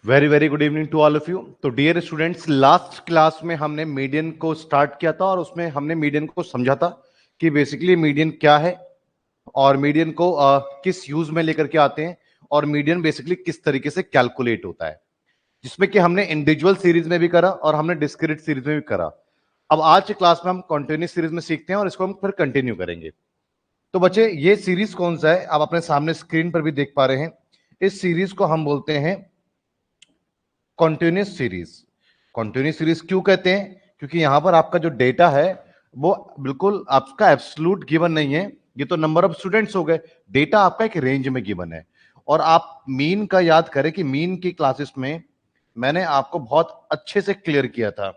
Very very good evening to all of you. तो dear students, last class में हमने median को start किया था और उसमें हमने मीडियन को समझा था कि बेसिकली मीडियन क्या है और मीडियन को किस यूज में लेकर के आते हैं और मीडियन बेसिकली किस तरीके से कैलकुलेट होता है, जिसमें कि हमने इंडिविजुअल सीरीज में भी करा और हमने डिस्क्रीट सीरीज में भी करा। अब आज की क्लास में हम कॉन्टिन्यूस सीरीज में सीखते हैं और इसको हम फिर कंटिन्यू करेंगे। तो बच्चे, ये सीरीज कौन सा है आप अपने सामने स्क्रीन पर भी देख पा रहे हैं। इस सीरीज को हम बोलते हैं कॉन्टिन्यूस सीरीज। कॉन्टिन्यूस सीरीज क्यों कहते हैं? क्योंकि यहां पर आपका जो डेटा है वो बिल्कुल आपका एब्सोल्यूट गिवन नहीं है, ये तो नंबर ऑफ स्टूडेंट्स हो गए। डेटा आपका एक रेंज में गिवन है। और आप मीन का याद करें कि मीन की क्लासेस में मैंने आपको बहुत अच्छे से क्लियर किया था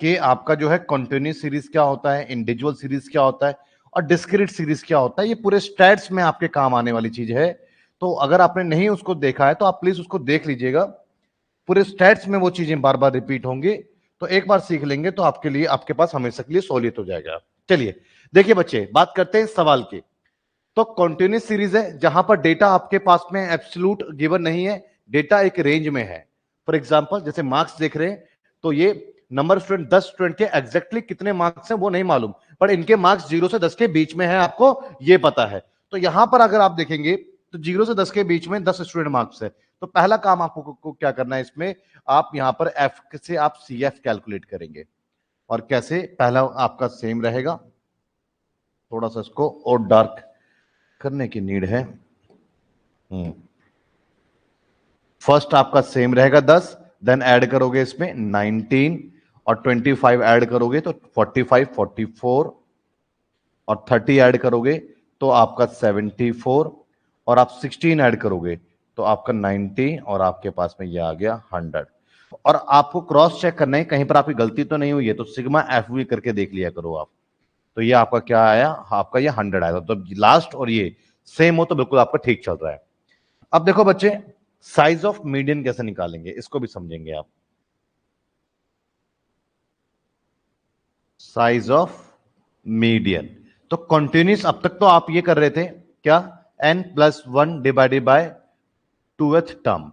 कि आपका जो है कॉन्टिन्यूस सीरीज क्या होता है, इंडिविजुअल सीरीज क्या होता है और डिस्क्रीट सीरीज क्या होता है। ये पूरे स्टैट्स में आपके काम आने वाली चीज है। तो अगर आपने नहीं उसको देखा है तो आप प्लीज उसको देख लीजिएगा। पूरे स्टैट्स में वो चीजें बार बार रिपीट होंगी, तो एक बार सीख लेंगे तो आपके लिए, आपके पास हमेशा के लिए सहूलियत हो जाएगा। चलिए देखिए बच्चे, बात करते हैं सवाल की। तो कॉन्टिन्यूस सीरीज है जहां पर डेटा आपके पास में एब्सोल्यूट गिवन नहीं है, डेटा एक रेंज में है। फॉर एग्जांपल जैसे मार्क्स देख रहे हैं, तो ये नंबर स्टूडेंट 10 स्टूडेंट के एग्जैक्टली कितने मार्क्स हैं वो नहीं मालूम, पर इनके मार्क्स 0 से 10 के बीच में है, आपको ये पता है। तो यहां पर अगर आप देखेंगे तो 0 से 10 के बीच में 10 स्टूडेंट मार्क्स है। तो पहला काम आपको को क्या करना है इसमें, आप यहां पर एफ से आप सी एफ कैलकुलेट करेंगे। और कैसे? पहला आपका सेम रहेगा, थोड़ा सा इसको और डार्क करने की नीड है। फर्स्ट आपका सेम रहेगा 10, देन ऐड करोगे इसमें 19 और 25 ऐड करोगे तो 45, 44 और 30 ऐड करोगे तो आपका 74 और आप 16 ऐड करोगे तो आपका 90 और आपके पास में ये आ गया 100। और आपको क्रॉस चेक करना है कहीं पर आपकी गलती तो नहीं हुई है, तो सिग्मा एफ भी करके देख लिया करो आप। तो ये आपका क्या आया? आपका ये 100 आएगा। तो लास्ट और ये सेम हो तो बिल्कुल आपका ठीक चल रहा है। अब देखो बच्चे, साइज ऑफ मीडियन कैसे निकालेंगे इसको भी समझेंगे आप। साइज ऑफ मीडियन, तो कंटिन्यूस अब तक तो आप ये कर रहे थे क्या, n+1 divided by 2th term,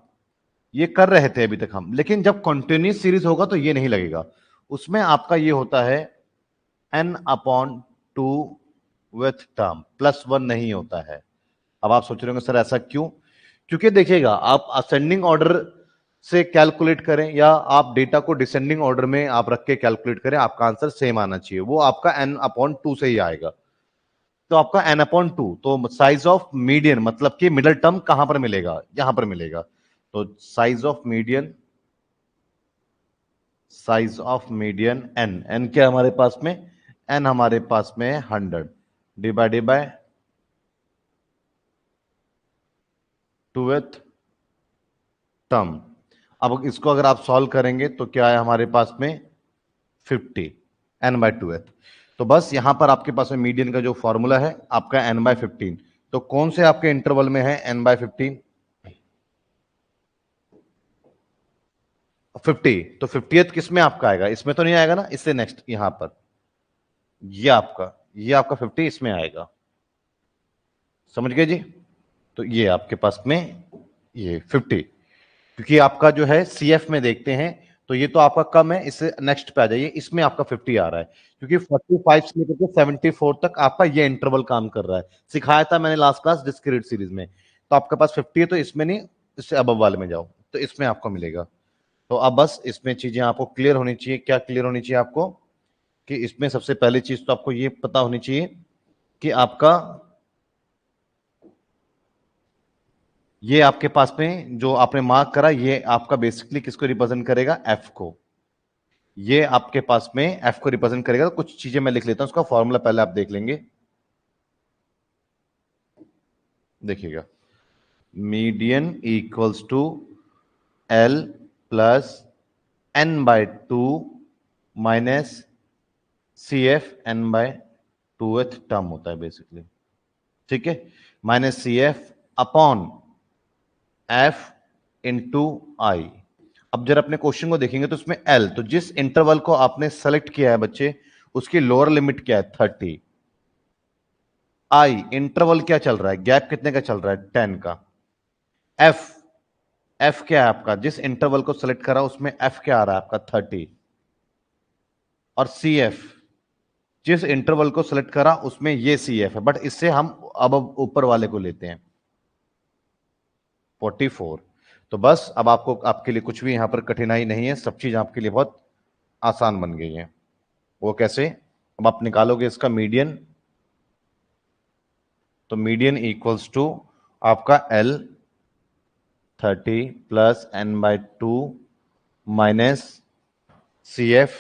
ये कर रहे थे अभी तक हम। लेकिन जब कंटिन्यूस सीरीज होगा तो ये नहीं लगेगा, उसमें आपका ये होता है n/2th टर्म, +1 नहीं होता है। अब आप सोच रहे होंगे सर ऐसा क्यों? क्योंकि देखिएगा, आप असेंडिंग ऑर्डर से कैलकुलेट करें या आप डेटा को डिसेंडिंग ऑर्डर में आप रख के कैलकुलेट करें, आपका आंसर सेम आना चाहिए, वो आपका n/2 से ही आएगा। तो आपका n/2, तो साइज ऑफ मीडियन मतलब कि मिडिल टर्म कहां पर मिलेगा? यहां पर मिलेगा। तो size of median, size of median n क्या हमारे पास में, n हमारे पास में 100 डिवाइडेड बाय 2th टर्म। अब इसको अगर आप सॉल्व करेंगे तो क्या है हमारे पास में 50 n/2th। तो बस यहां पर आपके पास में मीडियन का जो फॉर्मूला है आपका n/15। तो कौन से आपके इंटरवल में है n/15? 50। तो 50th किस में आपका आएगा? इसमें तो नहीं आएगा ना, इससे नेक्स्ट यहां पर ये आपका 50 इसमें आएगा। समझ गए जी? तो ये आपके पास में ये 50, क्योंकि आपका जो है सीएफ में देखते हैं तो ये तो आपका कम है, इससे नेक्स्ट पे आ जाइए, इसमें आपका 50 आ रहा है, क्योंकि 45 से लेकर के 74 तक आपका ये इंटरवल काम कर रहा है। सिखाया था मैंने लास्ट क्लास डिस्क्रीट सीरीज में। तो आपके पास 50 है तो इसमें नहीं, इससे अबव वाले में जाओ तो इसमें आपको मिलेगा। तो अब बस इसमें चीजें आपको क्लियर होनी चाहिए। क्या क्लियर होनी चाहिए आपको? कि इसमें सबसे पहली चीज तो आपको ये पता होनी चाहिए कि आपका ये आपके पास में जो आपने मार्क करा, ये आपका बेसिकली किसको रिप्रेजेंट करेगा? एफ को। ये आपके पास में एफ को रिप्रेजेंट करेगा। तो कुछ चीजें मैं लिख लेता हूं, उसका फॉर्मूला पहले आप देख लेंगे। देखिएगा, median equals to L plus n/2 minus C F n/2th term होता है बेसिकली। ठीक है, minus C F upon F into I. अब जरा अपने क्वेश्चन को देखेंगे तो उसमें एल, तो जिस इंटरवल को आपने सेलेक्ट किया है बच्चे, उसकी लोअर लिमिट क्या है? 30। आई इंटरवल क्या चल रहा है, गैप कितने का चल रहा है? 10 का। एफ एफ क्या है आपका, जिस इंटरवल को सिलेक्ट करा उसमें एफ क्या आ रहा है आपका 30, और सी एफ जिस इंटरवल को सिलेक्ट करा उसमें ये सी एफ है, बट इससे हम अब ऊपर वाले को लेते हैं 44। तो बस अब आपको, आपके लिए कुछ भी यहां पर कठिनाई नहीं है, सब चीज आपके लिए बहुत आसान बन गई है। वो कैसे, अब आप निकालोगे इसका मीडियन, तो मीडियन इक्वल्स टू आपका L 30 plus n/2 minus C F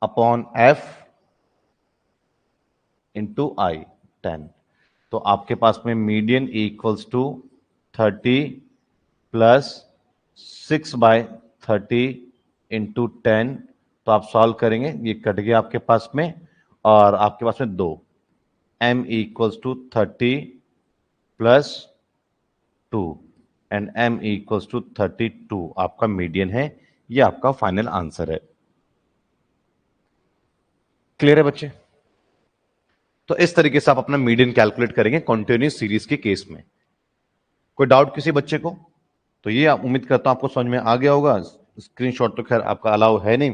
upon F into I 10। तो आपके पास में median equals to 30 plus 6/30 into 10। तो आप सॉल्व करेंगे, ये कट गया आपके पास में, और आपके पास में 2 m equals to 30 plus 2 and m equals to 32 आपका मीडियन है। ये आपका फाइनल आंसर है। क्लियर है बच्चे? तो इस तरीके से आप अपना मीडियन कैलकुलेट करेंगे कॉन्टिन्यूस सीरीज के केस में। कोई डाउट किसी बच्चे को? तो ये आप, उम्मीद करता हूं आपको समझ में आ गया होगा। स्क्रीनशॉट तो खैर आपका अलाउ है नहीं,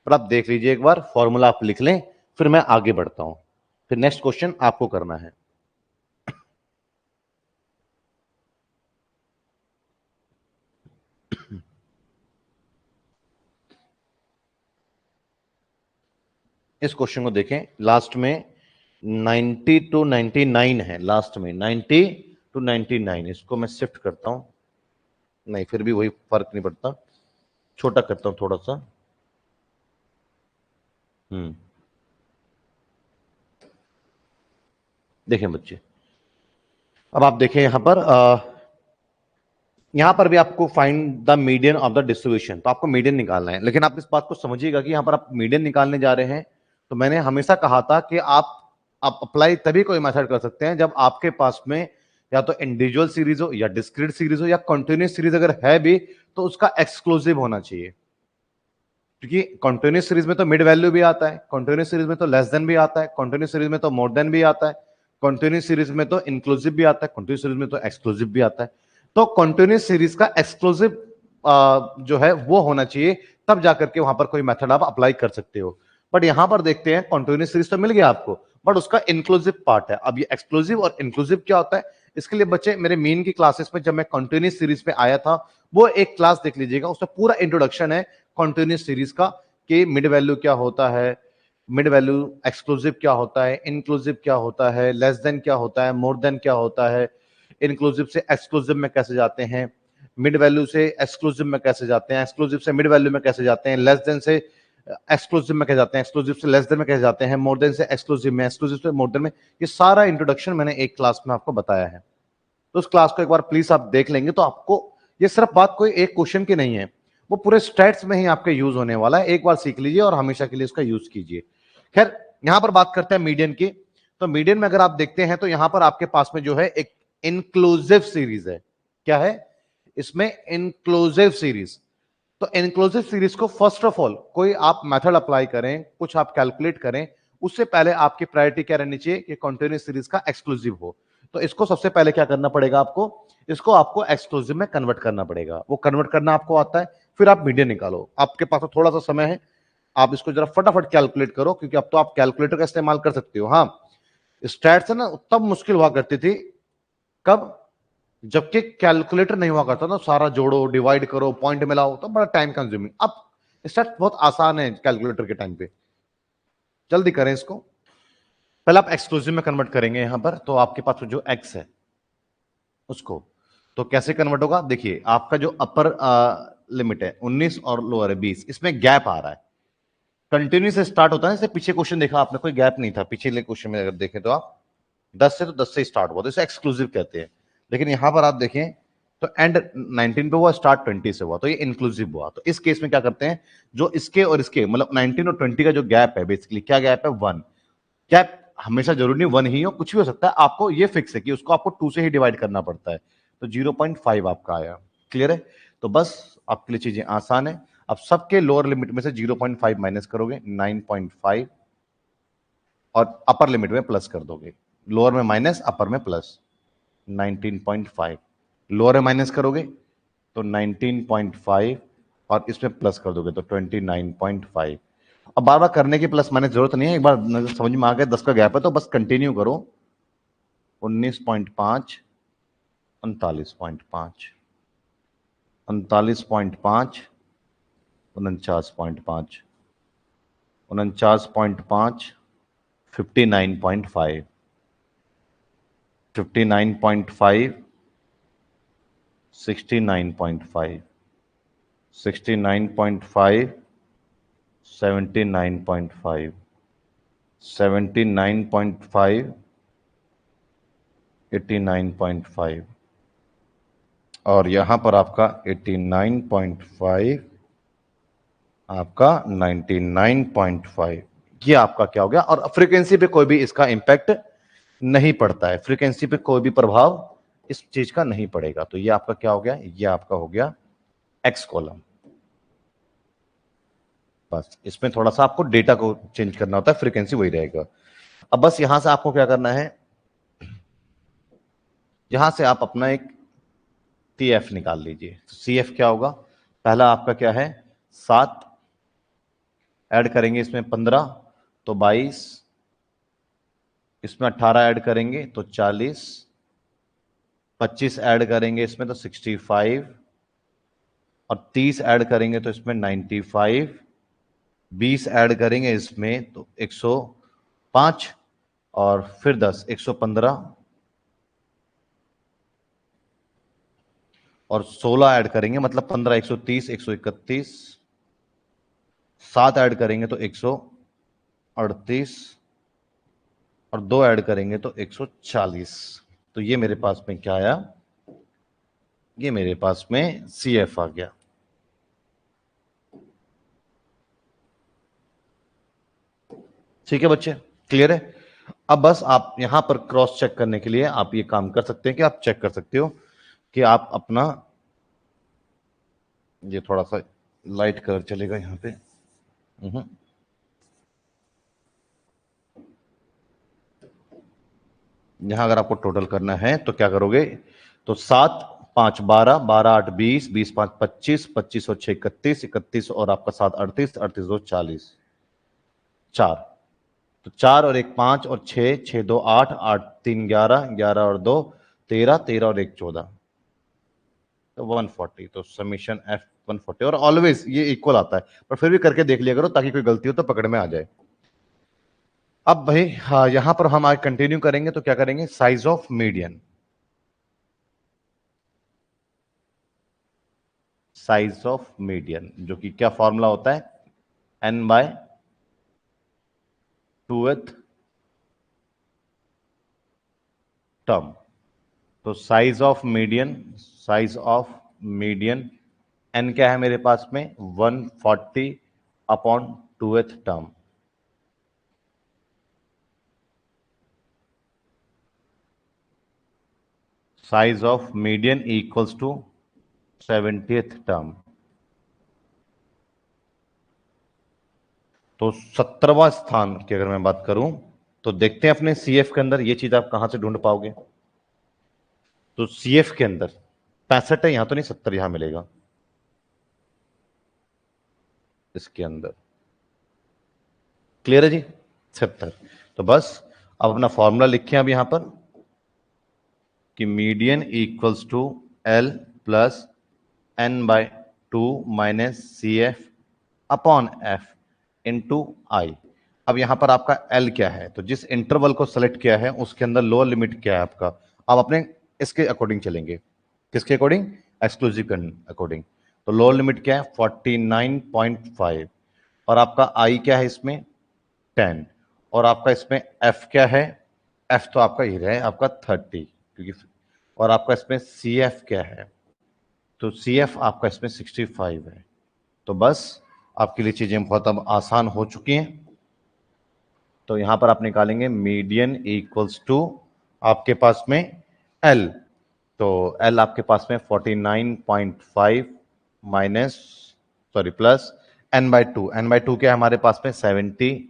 पर आप देख लीजिए एक बार, फॉर्मूला आप लिख लें, फिर मैं आगे बढ़ता हूं, फिर नेक्स्ट क्वेश्चन आपको करना है। इस क्वेश्चन को देखें, लास्ट में 90 टू 99 है, लास्ट में 90 टू 99। इसको मैं शिफ्ट करता हूं, नहीं फिर भी वही फर्क नहीं पड़ता, छोटा करता हूं थोड़ा सा। देखें बच्चे, अब आप देखें यहां पर भी आपको find the median of the distribution, तो आपको मीडियन निकालना है। लेकिन आप इस बात को समझिएगा कि यहां पर आप मीडियन निकालने जा रहे हैं, तो मैंने हमेशा कहा था कि आप अप्लाई तभी कोई मेथड कर सकते हैं जब आपके पास में या तो इंडिविजुअल सीरीज हो, या डिस्क्रीट सीरीज हो, या कंटिन्यूस सीरीज अगर है भी तो उसका एक्सक्लूसिव होना चाहिए। क्योंकि कंटिन्यूस सीरीज में तो मिड वैल्यू भी आता है, कंटिन्यूस सीरीज में तो लेस देन भी आता है, कंटिन्यूस सीरीज में तो मोर देन भी आता है, कंटिन्यूस सीरीज में तो इंक्लूसिव भी आता है, कंटिन्यूस सीरीज में तो एक्सक्लूसिव भी आता है। तो कंटिन्यूस सीरीज का एक्सक्लूसिव जो है वो होना चाहिए, तब जाकर के वहां पर कोई मेथड आप अप्लाई कर सकते हो। बट यहां पर देखते हैं कंटिन्यूस सीरीज तो मिल गया आपको, बट उसका इंक्लूसिव पार्ट है। अब ये एक्सक्लूसिव और इंक्लूसिव क्या होता है, इसके लिए बच्चे मेरे मेन की क्लासेस में जब मैं कंटिन्यूस सीरीज पे आया था, वो एक क्लास देख लीजिएगा, उसमें पूरा इंट्रोडक्शन है कंटिन्यूस सीरीज का, कि मिड वैल्यू क्या होता है, मिड वैल्यू एक्सक्लूसिव क्या होता है, इंक्लूसिव क्या होता है, लेस देन क्या होता है, मोर देन क्या होता है, इंक्लूसिव से एक्सक्लूसिव में कैसे जाते हैं, मिड वैल्यू से एक्सक्लूसिव में कैसे जाते हैं, एक्सक्लूसिव से मिड वैल्यू में कैसे जाते हैं, लेस देन से एक्सक्लूसिव में कैसे जाते हैं, एक्सक्लूसिव से लेस देन में कैसे जाते हैं, मोर देन से एक्सक्लूसिव में, एक्सक्लूसिव से मोर देन में। ये सारा इंट्रोडक्शन मैंने एक क्लास में आपको बताया है, तो उस क्लास को एक बार प्लीज आप देख लेंगे तो आपको ये सिर्फ बात कोई एक क्वेश्चन की नहीं है, वो पूरे स्टैट्स में ही आपके यूज होने वाला है। एक बार सीख लीजिए और हमेशा के लिए इसका यूज कीजिए। खैर, यहां पर बात करते हैं मीडियन की। तो मीडियन में अगर आप देखते हैं तो यहां पर आपके पास में जो है एक इंक्लूसिव सीरीज है। क्या है इसमें? Inclusive series. तो इंक्लूसिव सीरीज को फर्स्ट ऑफ ऑल कोई आप मेथड अप्लाई करें, कुछ आप कैलकुलेट करें, उससे पहले आपकी प्रायोरिटी क्या रहनी चाहिए कि कंटिन्यूस सीरीज का एक्सक्लूसिव हो। तो इसको सबसे पहले क्या करना पड़ेगा आपको, इसको आपको एक्सक्लूसिव में कन्वर्ट करना पड़ेगा। वो कन्वर्ट करना आपको आता है, फिर आप मीडियन निकालो। आपके पास तो थोड़ा सा समय है, आप इसको जरा फटाफट कैलकुलेट करो, क्योंकि अब तो आप कैलकुलेटर का इस्तेमाल कर सकते हो। हाँ, स्टैट्स है ना, तब मुश्किल हुआ करती थी, कब? जबकि कैलकुलेटर नहीं हुआ करता ना, सारा जोड़ो, डिवाइड करो, पॉइंट मिलाओ, तो बड़ा टाइम कंज्यूमिंग। अब स्टैट्स बहुत आसान है कैलकुलेटर के टाइम पे, जल्दी करें इसको। पहले आप एक्सक्लूसिव में कन्वर्ट करेंगे यहां पर, तो आपके पास जो एक्स है उसको, तो कैसे कन्वर्ट होगा? देखिए, आपका जो अपर लिमिट है 19 और लोअर है 20, इसमें गैप आ रहा है। कंटिन्यू से स्टार्ट होता है, जैसे पीछे क्वेश्चन देखा आपने, कोई गैप नहीं था पिछले क्वेश्चन में। अगर देखें तो आप 10 से, तो 10 से स्टार्ट हुआ, तो इसे एक्सक्लूसिव कहते हैं। लेकिन यहां पर आप देखें तो एंड 19 पे हुआ, स्टार्ट 20 से हुआ, तो ये इंक्लूसिव हुआ। तो इस केस में क्या करते हैं, जो इसके और इसके मतलब 19 और 20 का जो गैप है, बेसिकली क्या गैप है? 1। गैप हमेशा जरूरी नहीं 1 ही हो, कुछ भी हो सकता है, आपको ये फिक्स है कि उसको आपको 2 से ही डिवाइड करना पड़ता है। तो 0.5 आपका आया। क्लियर है? तो बस आपके लिए चीजें आसान है। अब सबके लोअर लिमिट में से 0.5 माइनस करोगे 9.5, और अपर लिमिट में प्लस कर दोगे। लोअर में माइनस, अपर में प्लस, 19.5। लोअर में माइनस करोगे तो 19.5 और इसमें प्लस कर दोगे तो 29.5। अब बार बार करने की प्लस माइनस जरूरत नहीं है, एक बार समझ में आ गया 10 का गैप है तो बस कंटिन्यू करो। 19.5, 39.5, 39.5, 49.5, 49.5, 59.5, 59.5, 69.5, 69.5, 79.5, 79.5, 89.5 और यहां पर आपका 89.5, आपका 99.5। ये आपका क्या हो गया। और फ्रीक्वेंसी पे कोई भी इसका इंपैक्ट नहीं पड़ता है, फ्रीक्वेंसी पे कोई भी प्रभाव इस चीज का नहीं पड़ेगा। तो ये आपका क्या हो गया, ये आपका हो गया एक्स कॉलम। बस इसमें थोड़ा सा आपको डेटा को चेंज करना होता है, फ्रीक्वेंसी वही रहेगा। अब बस यहां से आपको क्या करना है, यहां से आप अपना एक TF निकाल लीजिए। तो CF क्या होगा, पहला आपका क्या है 7, ऐड करेंगे इसमें 15 तो 22, इसमें 18 ऐड करेंगे तो 40, 25 ऐड करेंगे इसमें तो 65 और 30 ऐड करेंगे तो इसमें 95, 20 ऐड करेंगे इसमें तो 105 और फिर 10 115 और 16 ऐड करेंगे मतलब 15 130 131, 7 ऐड करेंगे तो 138 और 2 ऐड करेंगे तो 140। तो ये मेरे पास में क्या आया, ये मेरे पास में CF आ गया। ठीक है बच्चे, क्लियर है। अब बस आप यहां पर क्रॉस चेक करने के लिए आप ये काम कर सकते हैं कि आप चेक कर सकते हो कि आप अपना, ये थोड़ा सा लाइट कलर चलेगा यहां पे। यहां अगर आपको टोटल करना है तो क्या करोगे, तो 7 5 12, 12 8 20, 20 5 25, 25 और 6 31, 31 और आपका 7 38, 38 2 40, 4। तो 4 और 1 5 और 6, 6 2 8, 8 3 11, 11 और 2 13, 13 और 1 14, तो 140। तो समीशन F 140 और ऑलवेज ये इक्वल आता है, पर फिर भी करके देख लिया करो ताकि कोई गलती हो तो पकड़ में आ जाए। अब भाई हाँ, यहां पर हम आज कंटिन्यू करेंगे तो क्या करेंगे, size of median. Size of median जो कि क्या फॉर्मूला होता है, n/2th टर्म। तो size of median, size of median n क्या है मेरे पास में 140 upon 2th term. Size of median equals to 70th term. तो 17वां स्थान की अगर मैं बात करूं तो देखते हैं अपने CF के अंदर ये चीज आप कहां से ढूंढ पाओगे। तो CF के अंदर 65 है, यहां तो नहीं 70 यहां मिलेगा इसके अंदर। क्लियर है जी, 76। तो बस अब अपना फॉर्मूला लिखें अब यहां पर कि median equals to L plus n/2 minus CF upon F into I। अब यहां पर आपका L क्या है, तो जिस इंटरवल को सेलेक्ट किया है उसके अंदर लोअर लिमिट क्या है आपका, अब अपने इसके अकॉर्डिंग चलेंगे। किसके अकॉर्डिंग, एक्सक्लूसिव अकॉर्डिंग। तो लोअर लिमिट क्या है 49.5 और आपका I क्या है इसमें 10 और आपका इसमें F क्या है, F तो आपका ये है आपका 30 क्योंकि, और आपका इसमें CF क्या है, तो CF आपका इसमें 65 है। तो बस आपके लिए चीजें बहुत अब आसान हो चुकी हैं। तो यहां पर आप निकालेंगे मीडियन इक्वल्स टू आपके पास में L। तो L आपके पास में 49.5 minus, sorry plus n/2, n/2 क्या है हमारे पास में 70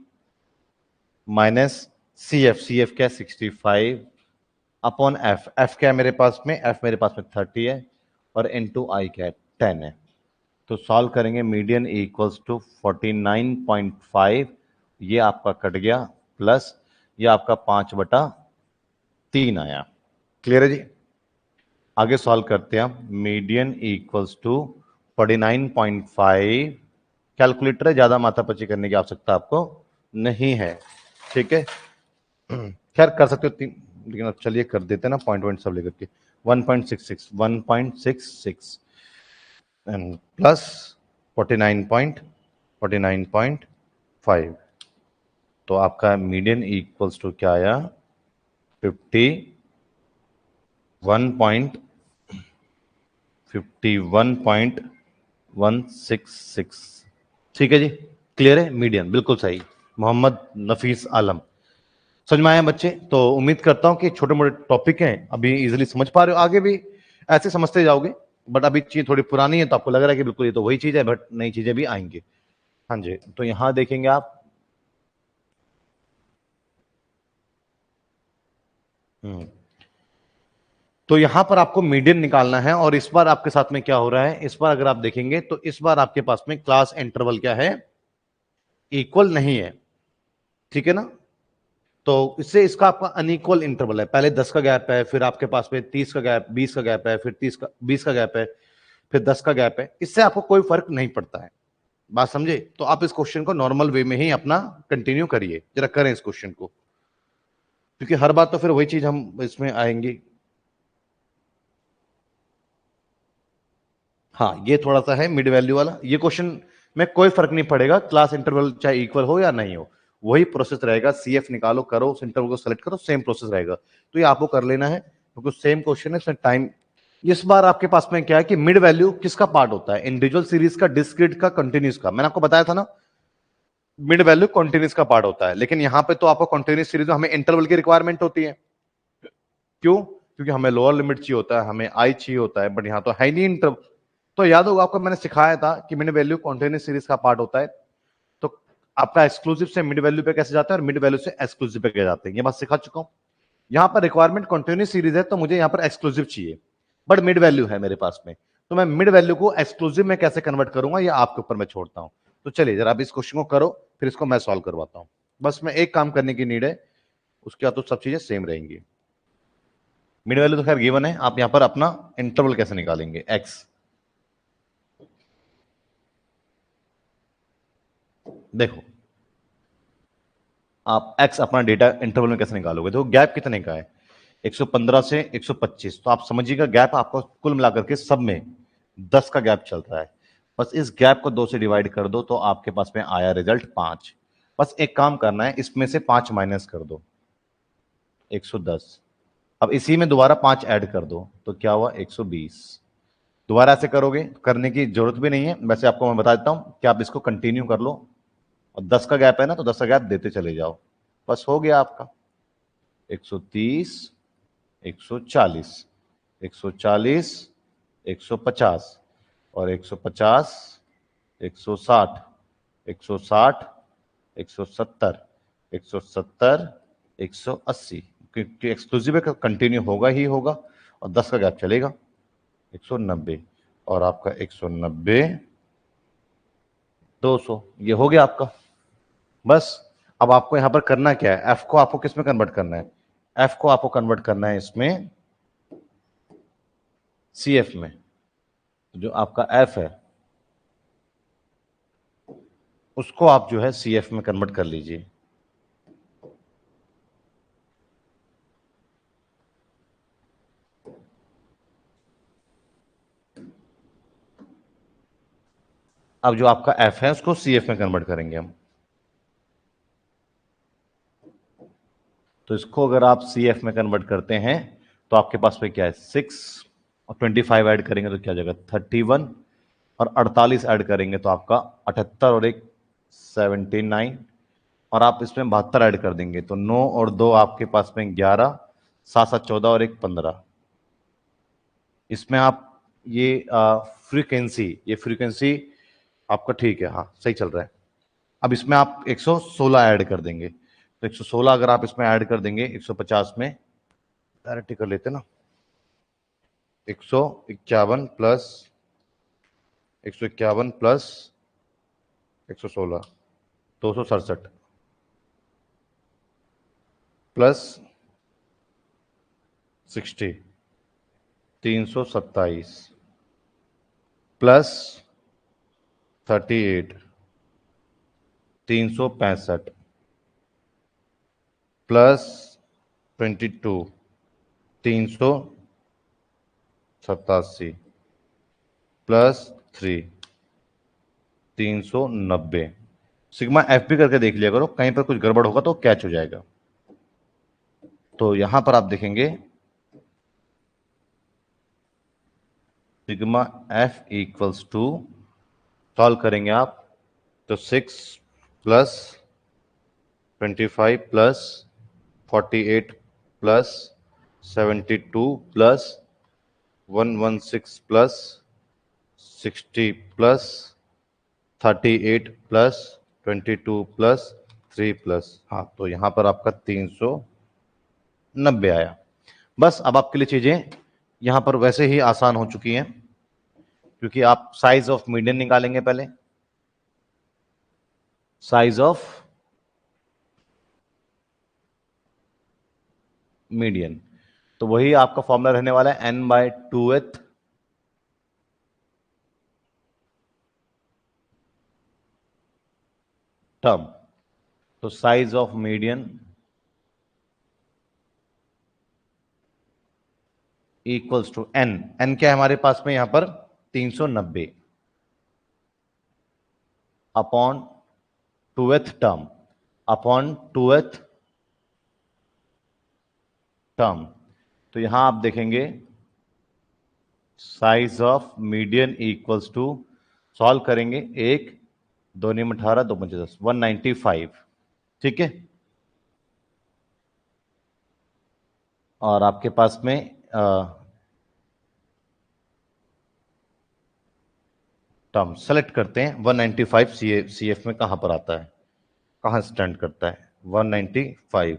माइनस CF, CF क्या है 65 अपॉन एफ, एफ क्या है मेरे पास में, एफ मेरे पास में 30 है और इनटू आई क्या है 10 है। तो सॉल्व करेंगे, मीडियन इक्वल्स टू 49.5, ये आपका कट गया, प्लस ये आपका 5/3 आया। क्लियर है जी। आगे सॉल्व करते हैं हम, मीडियन इक्वल्स टू 49.5, कैलकुलेटर है, ज्यादा माथापच्ची करने की आवश्यकता आपको नहीं है, ठीक है। खैर कर सकते हो तीन, लेकिन अब चलिए कर देते हैं ना, पॉइंट पॉइंट सब लेकर के 1.66 एंड प्लस 49.5, तो आपका मीडियन इक्वल्स टू क्या आया, 51.166। ठीक है जी, क्लियर है, मीडियन बिल्कुल सही। मोहम्मद नफीस आलम, समझ में आया बच्चे? तो उम्मीद करता हूं कि छोटे मोटे टॉपिक हैं अभी इजीली समझ पा रहे हो, आगे भी ऐसे समझते जाओगे। बट अभी चीज थोड़ी पुरानी है तो आपको लग रहा है कि बिल्कुल ये तो वही चीज है, बट नई चीजें भी आएंगी। हाँ जी, तो यहां देखेंगे आप, तो यहां पर आपको मीडियन निकालना है, और इस बार आपके साथ में क्या हो रहा है, इस बार अगर आप देखेंगे तो इस बार आपके पास में क्लास इंटरवल क्या है, इक्वल नहीं है, ठीक है ना। तो इससे इसका आपका अनइक्वल इंटरवल है, पहले 10 का गैप है, फिर आपके पास में 30 का गैप, 20 का गैप है, फिर 20 का गैप है, फिर 10 का गैप है। इससे आपको कोई फर्क नहीं पड़ता है, बात समझे? तो आप इस क्वेश्चन को नॉर्मल वे में ही अपना कंटिन्यू करिए, जरा करें इस क्वेश्चन को, क्योंकि हर बात तो फिर वही चीज हम इसमें आएंगे। हाँ, ये थोड़ा सा है मिड वैल्यू वाला, ये क्वेश्चन में कोई फर्क नहीं पड़ेगा, क्लास इंटरवल चाहे इक्वल हो या नहीं हो, वही प्रोसेस रहेगा, सीएफ निकालो, करो, उस इंटरवल को सेलेक्ट करो, सेम प्रोसेस रहेगा। तो ये आपको कर लेना है, क्योंकि सेम क्वेश्चन है, इसमें टाइम। इस बार आपके पास में क्या है कि मिड वैल्यू किसका पार्ट होता है, इंडिविजुअल सीरीज का, डिस्क्रीट का, कंटिन्यूस का। मैंने आपको बताया था ना, मिड वैल्यू कॉन्टिन्यूस का पार्ट होता है, लेकिन यहां पे तो आपको कॉन्टिन्यूस सीरीज में हमें इंटरवल की रिक्वायरमेंट होती है। क्यों? क्योंकि हमें लोअर लिमिट चाहिए होता है, हमें आई चाहिए होता है, बट यहां तो है नहीं इंटरवल। तो याद होगा आपको, मैंने सिखाया था कि मिड वैल्यू कॉन्टिन्यूस सीरीज का पार्ट होता है। तो आपका एक्सक्लूसिव से मिड वैल्यू पे कैसे जाता है और मिड वैल्यू से एक्सक्लूसिव पे कैसे जाते हैं, ये बात सिखा चुका हूं। यहां पर रिक्वायरमेंट कॉन्टिन्यूस सीरीज है, तो मुझे यहां पर एक्सक्लूसिव चाहिए, बट मिड वैल्यू है मेरे पास में। तो मैं मिड वैल्यू को एक्सक्लूसिव में कैसे कन्वर्ट करूंगा, ये आपके ऊपर मैं छोड़ता हूं। तो चलिए जरा आप इस क्वेश्चन को करो, फिर इसको मैं सॉल्व करवाता हूं। बस मैं एक काम करने की नीड है, उसके बाद तो सब चीजें सेम रहेंगी। मिड वैल्यू तो खैर गिवन है, आप यहां पर अपना इंटरवल कैसे निकालेंगे, एक्स। देखो, आप एक्स अपना डेटा इंटरवल में कैसे निकालोगे, देखो गैप कितने का है, 115 से 125, तो आप समझिएगा गैप आपको कुल मिलाकर के सब में 10 का गैप चल रहा है। बस इस गैप को 2 से डिवाइड कर दो, तो आपके पास में आया रिजल्ट 5। बस एक काम करना है, इसमें से 5 माइनस कर दो, 110। अब इसी में दोबारा 5 ऐड कर दो, तो क्या हुआ, 120। दोबारा ऐसे करोगे, करने की जरूरत भी नहीं है, वैसे आपको मैं बता देता हूं कि आप इसको कंटिन्यू कर लो, और 10 का गैप है ना, तो 10 का गैप देते चले जाओ, बस हो गया आपका। 130, 140, 140, 150, और 150, 160, 160, 170, 170, 180, क्योंकि एक्सक्लूसिव है, कंटिन्यू होगा ही होगा, और 10 का गैप चलेगा, 190, और आपका 190, 200, ये हो गया आपका। बस अब आपको यहां पर करना क्या है, एफ को आपको किस में कन्वर्ट करना है, एफ को आपको कन्वर्ट करना है इसमें सी एफ में। जो आपका एफ है उसको आप जो है सी एफ में कन्वर्ट कर लीजिए। अब जो आपका एफ है उसको सी एफ में कन्वर्ट करेंगे हम। तो इसको अगर आप सी एफ में कन्वर्ट करते हैं, तो आपके पास में क्या है, 6 और 25 ऐड करेंगे तो क्या जगह 31, और 48 ऐड करेंगे तो आपका 78, और एक 79, और आप इसमें 72 ऐड कर देंगे तो 9 और 2 आपके पास में 11, 7 7 14, और एक 15। इसमें आप ये फ्रीक्वेंसी आपका ठीक है, हाँ सही चल रहा है। अब इसमें आप 116 ऐड कर देंगे, तो 116 अगर आप इसमें ऐड कर देंगे 150 में, डायरेक्ट कर लेते ना, 151 plus 151 plus 116, 267 plus 60, 327 plus 38, 365 plus 22, 387 plus 3, 390। Sigma F भी करके देख लिया करो, कहीं पर कुछ गड़बड़ होगा तो कैच हो जाएगा। तो यहां पर आप देखेंगे sigma F equals to, solve करेंगे आप तो 6 plus 25 plus 48 plus 72 plus 116 plus 60 plus 38 plus 22 plus 3 plus, हाँ तो यहां पर आपका 390 आया। बस अब आपके लिए चीजें यहां पर वैसे ही आसान हो चुकी हैं, क्योंकि आप साइज ऑफ मीडियन निकालेंगे पहले, साइज ऑफ मीडियन, तो वही आपका फॉर्मूला रहने वाला है n/2th टर्म। तो size of median equals to n क्या है हमारे पास में यहां पर 390 upon 2th term, upon 2th term. तो यहां आप देखेंगे size of median equals to, solve करेंगे, 1 2 9 18 2 5 10, 195, ठीक है। और आपके पास में टर्म सेलेक्ट करते हैं, 195 सी एफ में कहां पर आता है, कहां स्टैंड करता है, 195।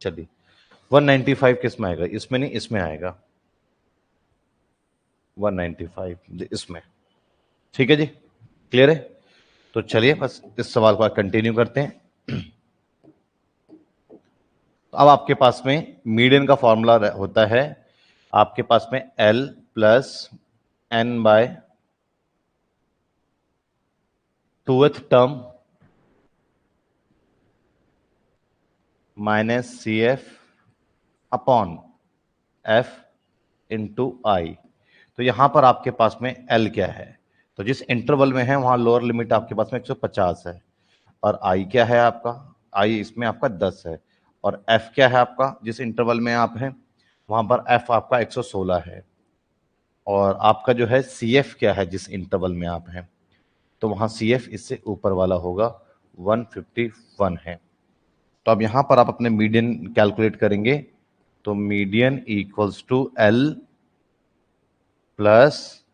चलिए 195 किस में आएगा, इसमें नहीं, इसमें आएगा 195 इसमें, ठीक है जी, क्लियर है। तो चलिए बस इस सवाल को कंटिन्यू करते हैं। अब आपके पास में मीडियन का फॉर्मूला होता है आपके पास में L plus n/2th term minus CF upon F into I. तो यहां पर आपके पास में L क्या है, तो जिस इंटरवल में है वहां लोअर लिमिट आपके पास में 150 है, और I क्या है आपका, I इसमें आपका 10 है, और F क्या है आपका, जिस इंटरवल में आप हैं वहां पर F आपका 116 है, और आपका जो है CF क्या है जिस इंटरवल में आप हैं, तो वहां CF इससे ऊपर वाला होगा 151 है। तो अब यहां पर आप अपने मीडियन कैलकुलेट करेंगे, तो median equals to L plus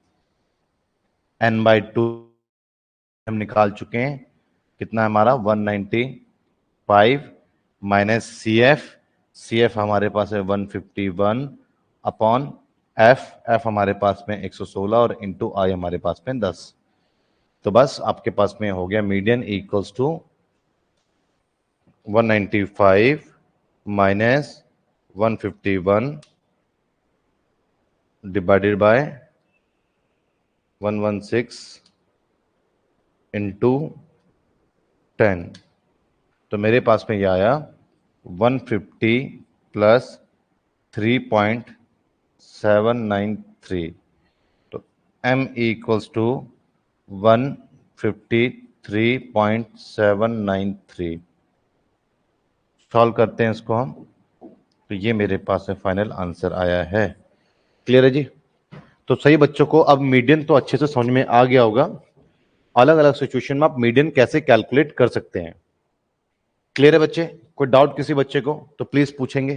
n/2 हम निकाल चुके हैं, कितना है हमारा 195 माइनस CF हमारे पास है 151 अपॉन F हमारे पास में 116 और इंटू आई हमारे पास में 10। तो बस आपके पास में हो गया median equals to 195 minus 151 divided by 116 into 10। तो मेरे पास में ये आया 150 प्लस 3.793। तो m इक्वल्स टू 153.793। सॉल्व करते हैं इसको हम, तो ये मेरे पास में फाइनल आंसर आया है। क्लियर है जी। तो सही बच्चों को अब मीडियन तो अच्छे से समझ में आ गया होगा, अलग अलग सिचुएशन में आप मीडियन कैसे कैलकुलेट कर सकते हैं। क्लियर है बच्चे, कोई डाउट किसी बच्चे को तो प्लीज पूछेंगे,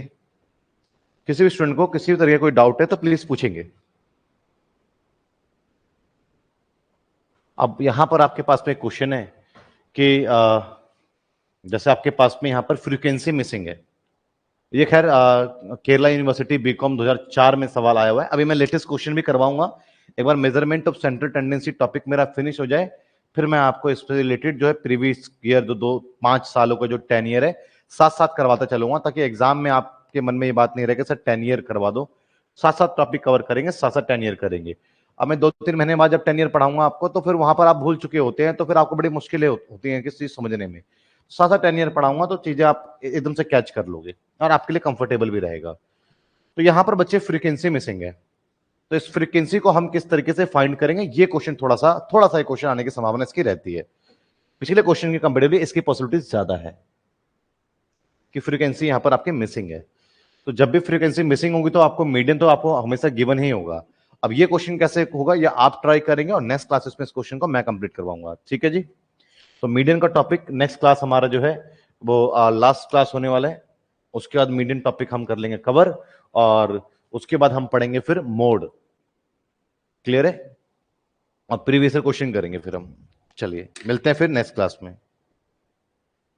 किसी भी स्टूडेंट को किसी भी तरह का कोई डाउट है तो प्लीज पूछेंगे। अब यहां पर आपके पास में क्वेश्चन है कि जैसे आपके पास में यहां पर फ्रीक्वेंसी मिसिंग है। ये खैर केरला यूनिवर्सिटी बीकॉम 2004 में सवाल आया हुआ है। अभी मैं लेटेस्ट क्वेश्चन भी करवाऊंगा। एक बार measurement of central tendency topic मेरा फिनिश हो जाए, फिर मैं आपको इससे रिलेटेड जो है प्रीवियस ईयर जो 5 सालों का जो 10 ईयर है साथ साथ करवाता चलूंगा, ताकि एग्जाम में आपके मन में ये बात नहीं रहे कि सर 10 ईयर करवा दो। साथ साथ टॉपिक कवर करेंगे, साथ साथ 10 ईयर करेंगे। अब मैं 2-3 महीने बाद जब 10 ईयर पढ़ाऊंगा आपको, तो फिर वहां पर आप भूल चुके होते हैं, तो फिर आपको बड़ी मुश्किलें होती हैं किस चीज समझने में। साथ साथ 10 ईयर पढ़ाऊंगा तो चीजें आप एकदम से कैच कर लोगे और आपके लिए कंफर्टेबल भी रहेगा। तो यहां पर बच्चे फ्रीक्वेंसी मिसिंग है, तो इस फ्रीक्वेंसी को हम किस तरीके से फाइंड करेंगे, ये क्वेश्चन थोड़ा सा क्वेश्चन आने की संभावना इसकी रहती है। पिछले क्वेश्चन की कंपेरेटिवली इसकी पॉसिबिलिटी ज्यादा है कि फ्रीक्वेंसी यहां पर आपके मिसिंग है। तो जब भी फ्रीक्वेंसी मिसिंग होगी तो आपको मीडियन तो आपको हमेशा गिवन ही होगा। अब ये क्वेश्चन कैसे होगा, या आप ट्राई करेंगे और नेक्स्ट क्लासेस में इस क्वेश्चन को मैं कंप्लीट करवाऊंगा। ठीक है जी। तो मीडियन का टॉपिक नेक्स्ट क्लास हमारा जो है वो लास्ट क्लास होने वाला है। उसके बाद मीडियन टॉपिक हम कर लेंगे कवर, और उसके बाद हम पढ़ेंगे फिर मोड। क्लियर है? और प्रीवियस क्वेश्चन करेंगे फिर हम। चलिए मिलते हैं फिर नेक्स्ट क्लास में।